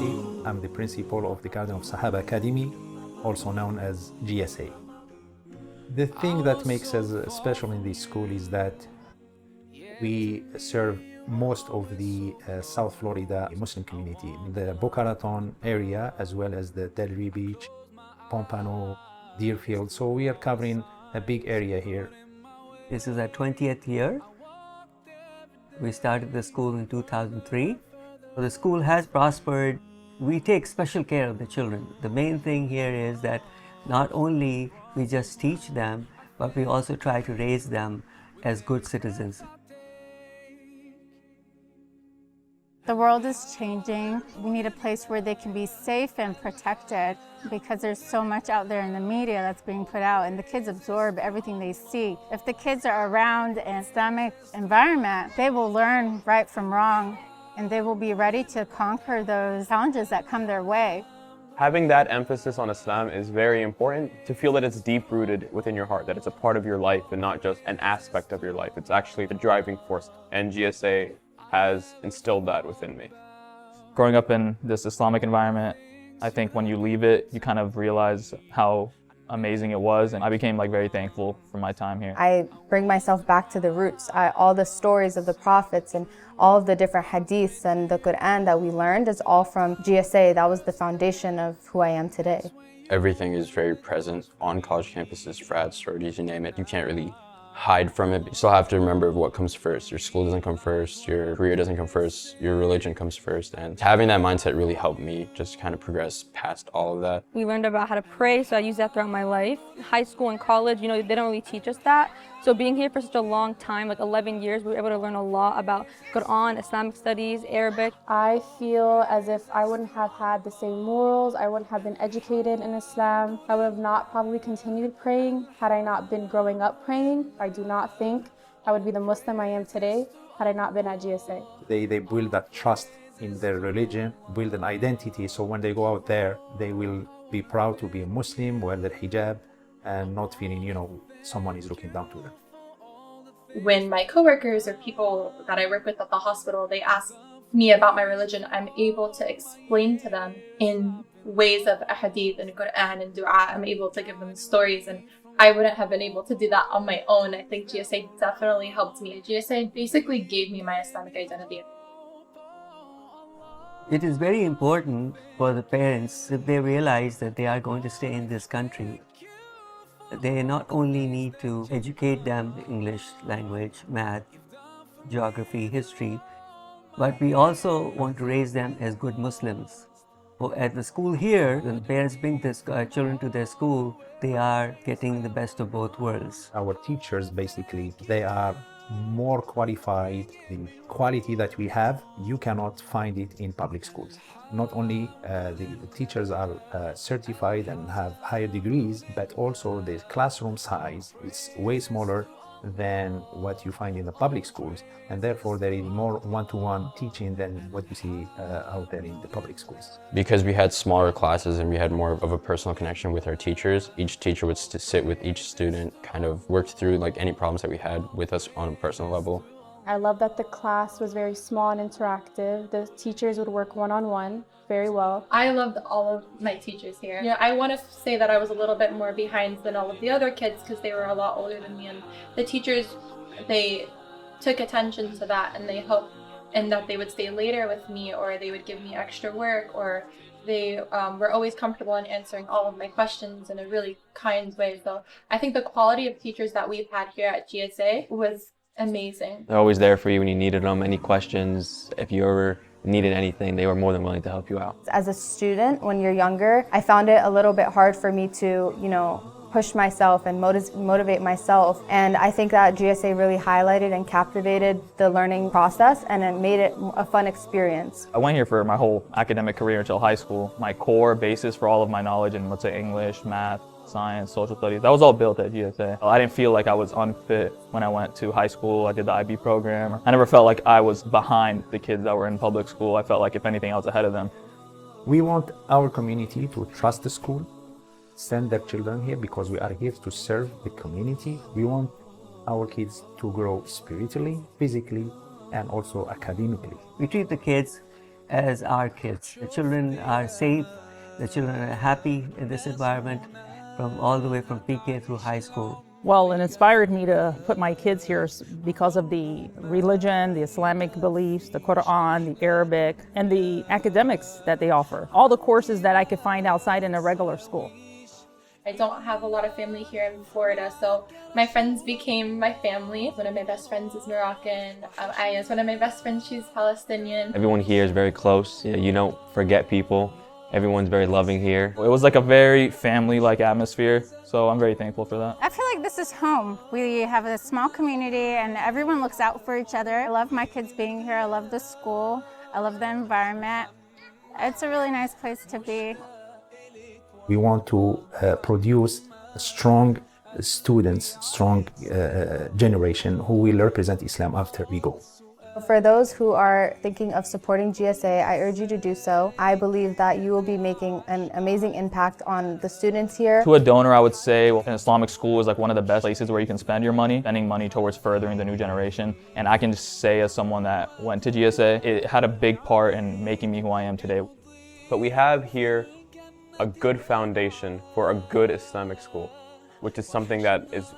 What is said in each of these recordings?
Mufti. I'm the principal of the Garden of Sahaba Academy, also known as GSA. The thing that makes us special in this school is that we serve most of the South Florida Muslim community, the Boca Raton area, as well as the Delray Beach, Pompano, Deerfield. So we are covering a big area here. This is our 20th year. We started the school in 2003. The school has prospered. We take special care of the children. The main thing here is that not only we just teach them, but we also try to raise them as good citizens. The world is changing. We need a place where they can be safe and protected because there's so much out there in the media that's being put out and the kids absorb everything they see. If the kids are around an Islamic environment, they will learn right from wrong and they will be ready to conquer those challenges that come their way. Having that emphasis on Islam is very important, to feel that it's deep-rooted within your heart, that it's a part of your life and not just an aspect of your life. It's actually the driving force, and GSA has instilled that within me. Growing up in this Islamic environment, I think when you leave it, you kind of realize how amazing it was, and I became very thankful for my time here. I bring myself back to the roots. All the stories of the prophets and all of the different hadiths and the Quran that we learned is all from GSA. That was the foundation of who I am today. Everything is very present on college campuses, frats, sororities, you name it. You can't really hide from it. You still have to remember what comes first. Your school doesn't come first, your career doesn't come first, your religion comes first. And having that mindset really helped me just kind of progress past all of that. We learned about how to pray, so I use that throughout my life. High school and college, they don't really teach us that. So being here for such a long time, 11 years, we were able to learn a lot about Quran, Islamic studies, Arabic. I feel as if I wouldn't have had the same morals, I wouldn't have been educated in Islam. I would have not probably continued praying had I not been growing up praying. I do not think I would be the Muslim I am today had I not been at GSA. They build that trust in their religion, build an identity, so when they go out there, they will be proud to be a Muslim, wear their hijab, and not feeling, someone is looking down to them. When my coworkers or people that I work with at the hospital, they ask me about my religion, I'm able to explain to them in ways of hadith and Quran and dua. I'm able to give them stories, and I wouldn't have been able to do that on my own. I think GSA definitely helped me. GSA basically gave me my Islamic identity. It is very important for the parents that they realize that they are going to stay in this country. They not only need to educate them the English language, math, geography, history, but we also want to raise them as good Muslims. At the school here, when parents bring their children to their school, they are getting the best of both worlds. Our teachers, basically, they are more qualified. The quality that we have, you cannot find it in public schools. Not only the teachers are certified and have higher degrees, but also the classroom size is way smaller than what you find in the public schools, and therefore there is more one-to-one teaching than what you see out there in the public schools. Because we had smaller classes and we had more of a personal connection with our teachers, each teacher would sit with each student, kind of worked through any problems that we had with us on a personal level. I love that the class was very small and interactive. The teachers would work one-on-one very well. I loved all of my teachers here. I want to say that I was a little bit more behind than all of the other kids because they were a lot older than me, and the teachers, they took attention to that, and they hoped and that they would stay later with me, or they would give me extra work, or they were always comfortable in answering all of my questions in a really kind way. So I think the quality of teachers that we've had here at GSA was amazing. They're always there for you when you needed them. Any questions, if you ever needed anything, they were more than willing to help you out. As a student, when you're younger, I found it a little bit hard for me to, push myself and motivate myself. And I think that GSA really highlighted and captivated the learning process, and it made it a fun experience. I went here for my whole academic career until high school. My core basis for all of my knowledge in, let's say, English, math, science, social studies, that was all built at GSA. I didn't feel like I was unfit when I went to high school. I did the IB program. I never felt like I was behind the kids that were in public school. I felt like, if anything, I was ahead of them. We want our community to trust the school, send their children here because we are here to serve the community. We want our kids to grow spiritually, physically, and also academically. We treat the kids as our kids. The children are safe, the children are happy in this environment from all the way from PK through high school. Well, it inspired me to put my kids here because of the religion, the Islamic beliefs, the Quran, the Arabic, and the academics that they offer. All the courses that I could find outside in a regular school. I don't have a lot of family here in Florida, so my friends became my family. One of my best friends is Moroccan. Aya is one of my best friends, she's Palestinian. Everyone here is very close. You don't forget people. Everyone's very loving here. It was like a very family-like atmosphere, so I'm very thankful for that. I feel like this is home. We have a small community and everyone looks out for each other. I love my kids being here. I love the school. I love the environment. It's a really nice place to be. We want to produce strong students, strong generation who will represent Islam after we go. For those who are thinking of supporting GSA, I urge you to do so. I believe that you will be making an amazing impact on the students here. To a donor, I would say an Islamic school is like one of the best places where you can spend your money, spending money towards furthering the new generation. And I can just say, as someone that went to GSA, it had a big part in making me who I am today. But we have here a good foundation for a good Islamic school, which is something that is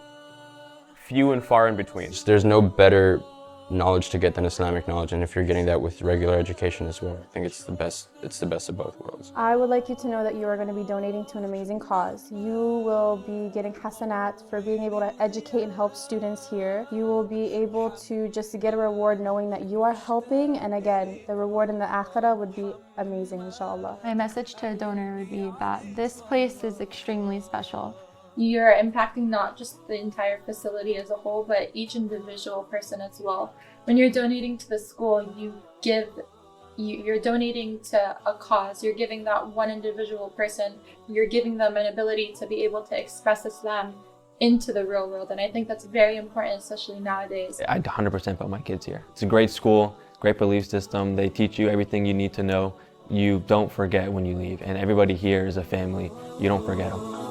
few and far in between. There's no better knowledge to get than Islamic knowledge, and if you're getting that with regular education as well, I think it's the best of both worlds. I would like you to know that you are going to be donating to an amazing cause. You will be getting hasanat for being able to educate and help students here. You will be able to just get a reward knowing that you are helping, and again, the reward in the akhirah would be amazing, inshallah. My message to a donor would be that this place is extremely special. You're impacting not just the entire facility as a whole, but each individual person as well. When you're donating to the school, you're donating to a cause. You're giving that one individual person, you're giving them an ability to be able to express Islam into the real world. And I think that's very important, especially nowadays. I 100% put my kids here. It's a great school, great belief system. They teach you everything you need to know. You don't forget when you leave. And everybody here is a family. You don't forget them.